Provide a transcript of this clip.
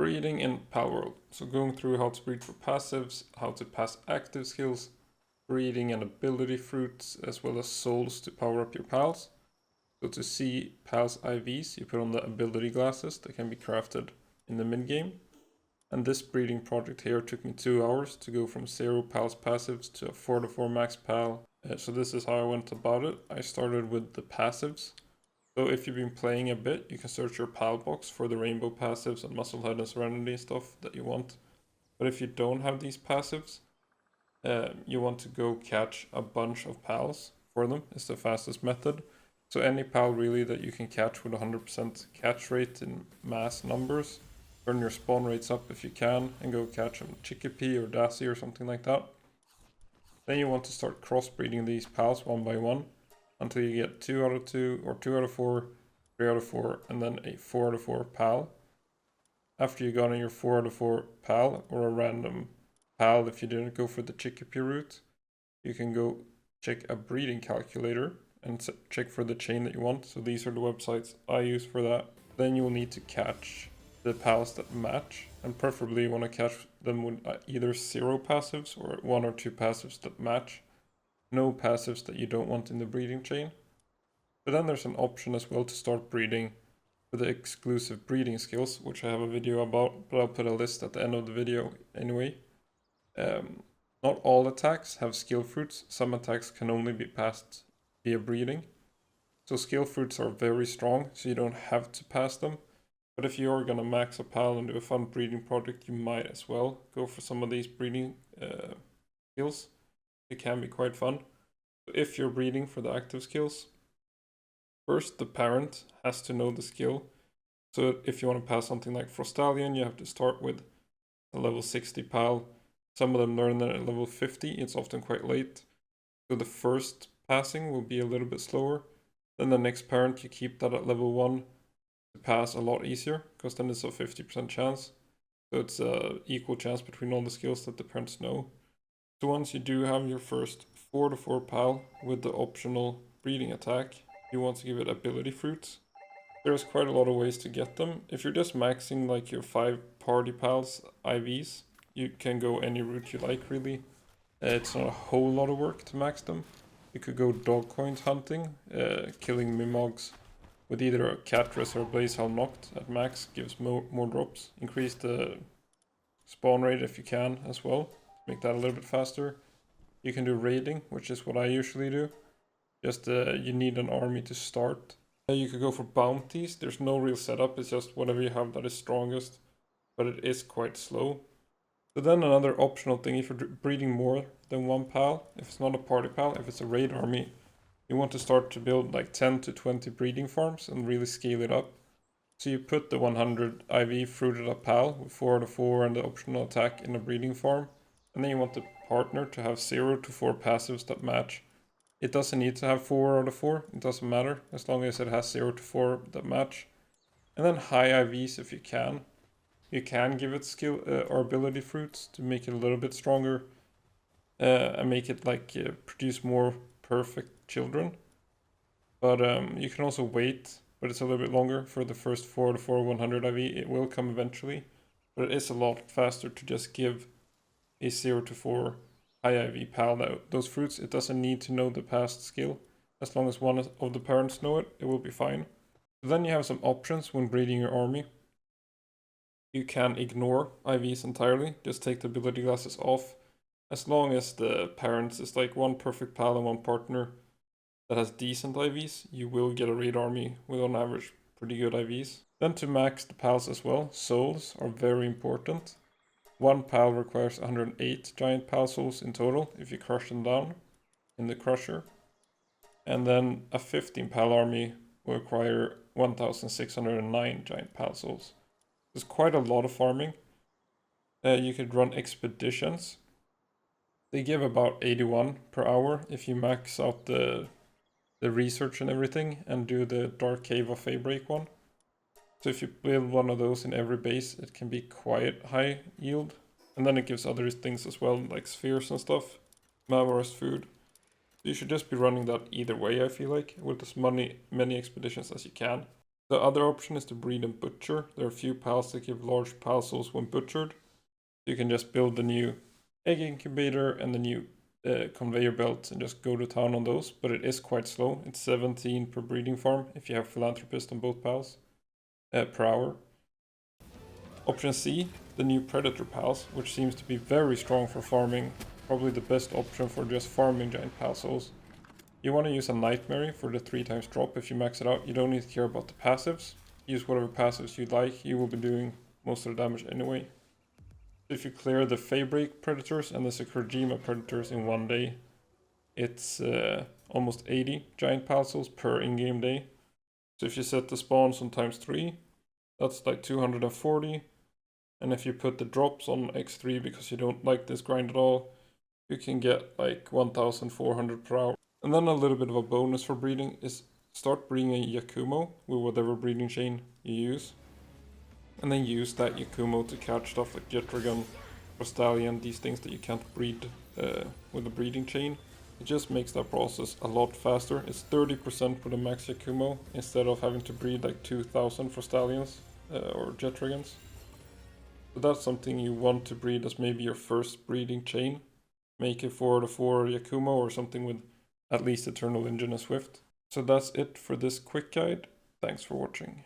Breeding in Palworld. So going through how to breed for passives, how to pass active skills, breeding and ability fruits, as well as souls to power up your pals. So to see pals IVs, you put on the ability glasses that can be crafted in the mid-game. And this breeding project here took me 2 hours to go from 0 pals passives to a 4/4 max pal. So this is how I went about it. I started with the passives. So if you've been playing a bit, you can search your pal box for the rainbow passives and musclehead and serenity stuff that you want. But if you don't have these passives, you want to go catch a bunch of pals for them. It's the fastest method. So any pal really that you can catch with 100% catch rate in mass numbers, turn your spawn rates up if you can, and go catch them Chickpea or Dassy or something like that. Then you want to start crossbreeding these pals one by one until you get 2 out of 2 or 2 out of 4, 3 out of 4, and then a 4 out of 4 pal. After you got on your 4 out of 4 pal or a random pal, if you didn't go for the Chickpea route, you can go check a breeding calculator and check for the chain that you want. So these are the websites I use for that. Then you will need to catch the pals that match, and preferably you want to catch them with either 0 passives or 1 or 2 passives that match. No passives that you don't want in the breeding chain. But then there's an option as well to start breeding for the exclusive breeding skills, which I have a video about, but I'll put a list at the end of the video anyway. Not all attacks have skill fruits. Some attacks can only be passed via breeding. So skill fruits are very strong, so you don't have to pass them. But if you're gonna max a pal and do a fun breeding project, you might as well go for some of these breeding skills. It can be quite fun. If you're breeding for the active skills, first the parent has to know the skill. So if you want to pass something like Frostallion, you have to start with a level 60 pal. Some of them learn that at level 50, it's often quite late. So the first passing will be a little bit slower. Then the next parent, you keep that at level 1 to pass a lot easier, because then it's a 50% chance. So it's an equal chance between all the skills that the parents know. So once you do have your first 4/4 pal with the optional breeding attack, you want to give it ability fruits. There's quite a lot of ways to get them. If you're just maxing like your 5 party pals IVs, you can go any route you like really. It's not a whole lot of work to max them. You could go dog coins hunting, killing Mimogs with either a Catress or a Blazehelm knocked at max gives more drops. Increase the spawn rate if you can as well. Make that a little bit faster. You can do raiding, which is what I usually do. Just you need an army to start. You could go for bounties. There's no real setup, it's just whatever you have that is strongest, but it is quite slow. So then another optional thing, if you're breeding more than 1 pal, if it's not a party pal, if it's a raid army, you want to start to build like 10 to 20 breeding farms and really scale it up. So you put the 100 IV fruited up pal with 4/4 and the optional attack in a breeding farm. And then you want the partner to have 0 to 4 passives that match. It doesn't need to have 4/4, it doesn't matter, as long as it has 0 to 4 that match. And then high IVs if you can. You can give it skill or ability fruits to make it a little bit stronger. And make it like produce more perfect children. But you can also wait, but it's a little bit longer for the first 4/4 100 IV. It will come eventually, but it is a lot faster to just give a 0 to 4 high IV pal those fruits. It doesn't need to know the past skill. As long as one of the parents know it, it will be fine. So then you have some options when breeding your army. You can ignore IVs entirely, just take the ability glasses off. As long as the parents is like 1 perfect pal and 1 partner that has decent IVs, you will get a raid army with on average pretty good IVs. Then to max the pals as well, souls are very important. 1 pal requires 108 giant pal souls in total if you crush them down in the crusher. And then a 15 pal army will require 1609 giant pal souls. There's quite a lot of farming. You could run expeditions. They give about 81 per hour if you max out the research and everything and do the Dark Cave of Feybreak one. So if you build one of those in every base, it can be quite high yield. And then it gives other things as well, like spheres and stuff, Mavorest food. So you should just be running that either way, I feel like, with as many expeditions as you can. The other option is to breed and butcher. There are a few pals that give large pal souls when butchered. You can just build the new egg incubator and the new conveyor belt and just go to town on those, but it is quite slow. It's 17 per breeding farm if you have philanthropist on both pals per hour. Option C, the new predator pals, which seems to be very strong for farming, probably the best option for just farming giant pal souls. You want to use a nightmare for the 3x drop. If you max it out, you don't need to care about the passives. Use whatever passives you like, you will be doing most of the damage anyway. If you clear the Feybreak predators and the Sakurajima predators in one day, it's almost 80 giant pal souls per in-game day. So if you set the spawns on ×3, that's like 240. And if you put the drops on x3 because you don't like this grind at all, you can get like 1400 per hour. And then a little bit of a bonus for breeding is start breeding a Yakumo with whatever breeding chain you use. And then use that Yakumo to catch stuff like Jetragon or Stallion, these things that you can't breed with a breeding chain. It just makes that process a lot faster. It's 30% for the max Yakumo instead of having to breed like 2000 for Stallions or Jetragons. So that's something you want to breed as maybe your first breeding chain. Make it 4/4 Yakumo or something with at least Eternal Engine and Swift. So that's it for this quick guide. Thanks for watching.